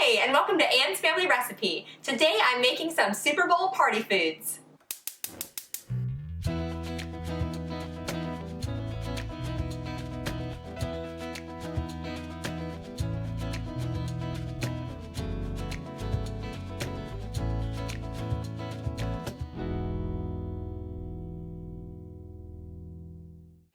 Hey, and welcome to Anne's Family Recipe. Today I'm making some Super Bowl party foods.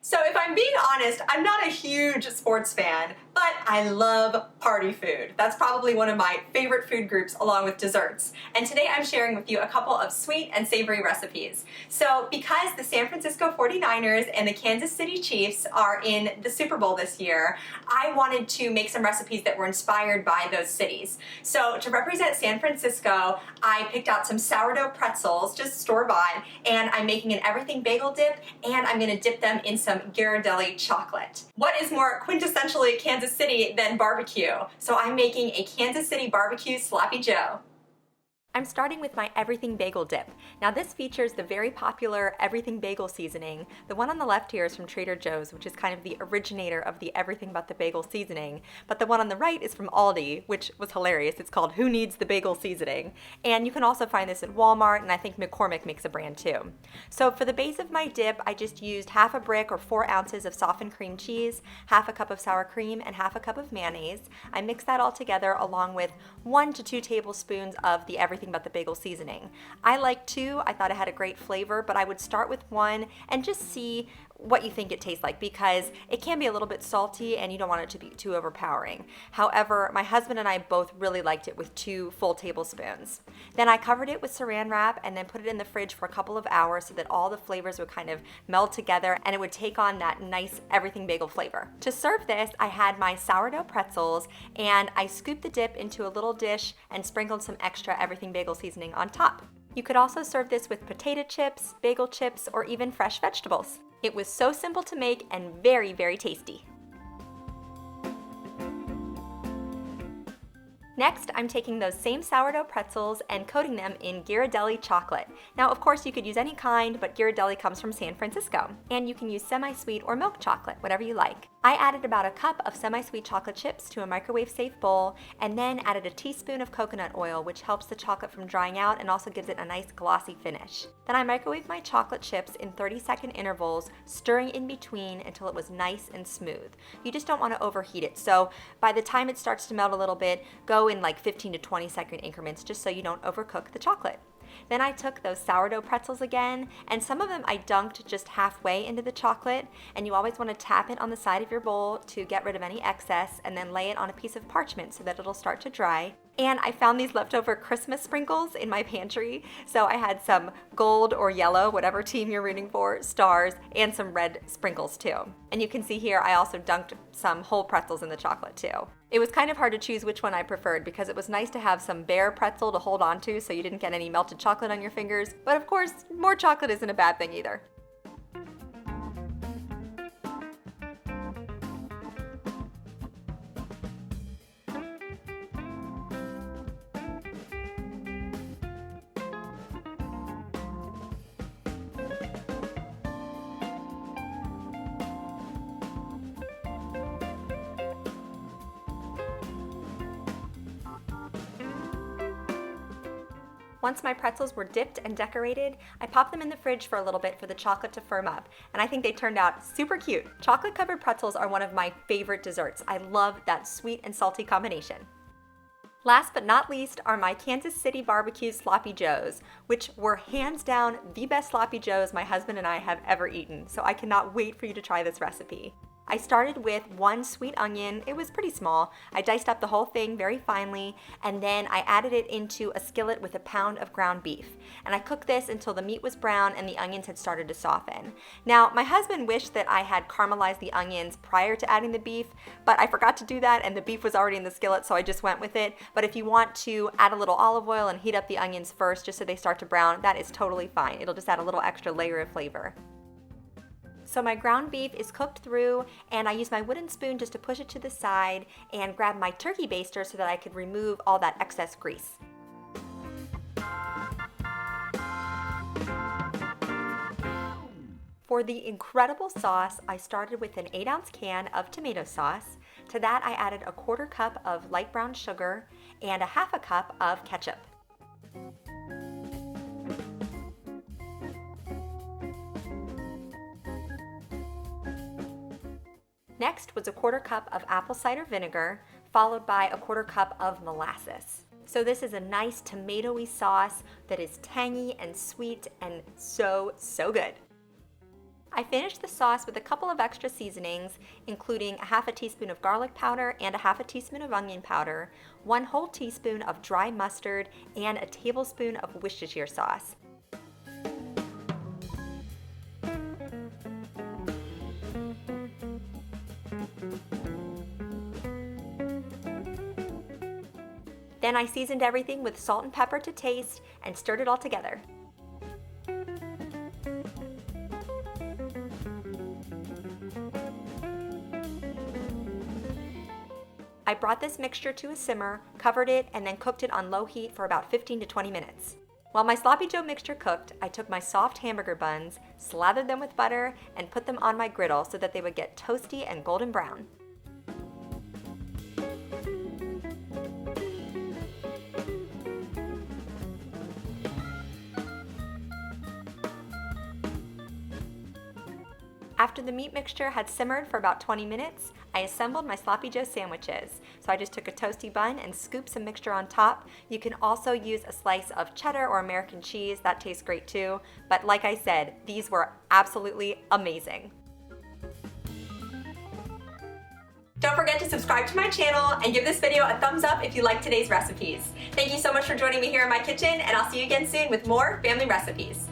So if I'm being honest, I'm not a huge sports fan, but I love party food. That's probably one of my favorite food groups along with desserts. And today I'm sharing with you a couple of sweet and savory recipes. So because the San Francisco 49ers and the Kansas City Chiefs are in the Super Bowl this year, I wanted to make some recipes that were inspired by those cities. So to represent San Francisco, I picked out some sourdough pretzels, just store-bought, and I'm making an Everything Bagel Dip, and I'm gonna dip them in some Ghirardelli chocolate. What is more quintessentially Kansas City than barbecue? So I'm making a Kansas City BBQ Sloppy Joe. I'm starting with my Everything Bagel Dip. Now this features the very popular Everything Bagel seasoning. The one on the left here is from Trader Joe's, which is kind of the originator of the Everything But the Bagel seasoning. But the one on the right is from Aldi, which was hilarious. It's called Who Needs the Bagel Seasoning? And you can also find this at Walmart, and I think McCormick makes a brand too. So for the base of my dip, I just used half a brick or 4 ounces of softened cream cheese, half a cup of sour cream, and half a cup of mayonnaise. I mixed that all together along with 1 to 2 tablespoons of the Everything But the Bagel seasoning. I like 2. I thought it had a great flavor, but I would start with 1 and just see what you think it tastes like, because it can be a little bit salty and you don't want it to be too overpowering. However, my husband and I both really liked it with 2 full tablespoons. Then I covered it with saran wrap and then put it in the fridge for a couple of hours so that all the flavors would kind of meld together and it would take on that nice everything bagel flavor. To serve this, I had my sourdough pretzels and I scooped the dip into a little dish and sprinkled some extra everything bagel seasoning on top. You could also serve this with potato chips, bagel chips, or even fresh vegetables. It was so simple to make and very, very tasty. Next, I'm taking those same sourdough pretzels and coating them in Ghirardelli chocolate. Now, of course, you could use any kind, but Ghirardelli comes from San Francisco. And you can use semi-sweet or milk chocolate, whatever you like. I added about a cup of semi-sweet chocolate chips to a microwave-safe bowl, and then added a teaspoon of coconut oil, which helps the chocolate from drying out and also gives it a nice glossy finish. Then I microwaved my chocolate chips in 30-second intervals, stirring in between until it was nice and smooth. You just don't want to overheat it, so by the time it starts to melt a little bit, go in like 15 to 20-second increments just so you don't overcook the chocolate. Then I took those sourdough pretzels again, and some of them I dunked just halfway into the chocolate, and you always want to tap it on the side of your bowl to get rid of any excess, and then lay it on a piece of parchment so that it'll start to dry. And I found these leftover Christmas sprinkles in my pantry, so I had some gold or yellow, whatever team you're rooting for, stars, and some red sprinkles too. And you can see here I also dunked some whole pretzels in the chocolate too. It was kind of hard to choose which one I preferred because it was nice to have some bare pretzel to hold on to so you didn't get any melted chocolate on your fingers, but of course, more chocolate isn't a bad thing either. Once my pretzels were dipped and decorated, I popped them in the fridge for a little bit for the chocolate to firm up, and I think they turned out super cute. Chocolate-covered pretzels are one of my favorite desserts. I love that sweet and salty combination. Last but not least are my Kansas City BBQ Sloppy Joes, which were hands down the best Sloppy Joes my husband and I have ever eaten, so I cannot wait for you to try this recipe. I started with 1 sweet onion. It was pretty small. I diced up the whole thing very finely, and then I added it into a skillet with a pound of ground beef. And I cooked this until the meat was brown and the onions had started to soften. Now, my husband wished that I had caramelized the onions prior to adding the beef, but I forgot to do that and the beef was already in the skillet, so I just went with it. But if you want to add a little olive oil and heat up the onions first just so they start to brown, that is totally fine. It'll just add a little extra layer of flavor. So my ground beef is cooked through, and I use my wooden spoon just to push it to the side and grab my turkey baster so that I could remove all that excess grease. For the incredible sauce, I started with an 8-ounce can of tomato sauce, To that, I added a 1/4 cup of light brown sugar and a 1/2 cup of ketchup. Next was a 1/4 cup of apple cider vinegar, followed by a 1/4 cup of molasses. So this is a nice tomatoey sauce that is tangy and sweet and so good. I finished the sauce with a couple of extra seasonings, including a 1/2 teaspoon of garlic powder and a 1/2 teaspoon of onion powder, 1 whole teaspoon of dry mustard, and a tablespoon of Worcestershire sauce. Then I seasoned everything with salt and pepper to taste and stirred it all together. I brought this mixture to a simmer, covered it, and then cooked it on low heat for about 15 to 20 minutes. While my sloppy joe mixture cooked, I took my soft hamburger buns, slathered them with butter, and put them on my griddle so that they would get toasty and golden brown. After the meat mixture had simmered for about 20 minutes, I assembled my sloppy joe sandwiches. So I just took a toasty bun and scooped some mixture on top. You can also use a slice of cheddar or American cheese, that tastes great too. But like I said, these were absolutely amazing. Don't forget to subscribe to my channel and give this video a thumbs up if you like today's recipes. Thank you so much for joining me here in my kitchen, and I'll see you again soon with more family recipes.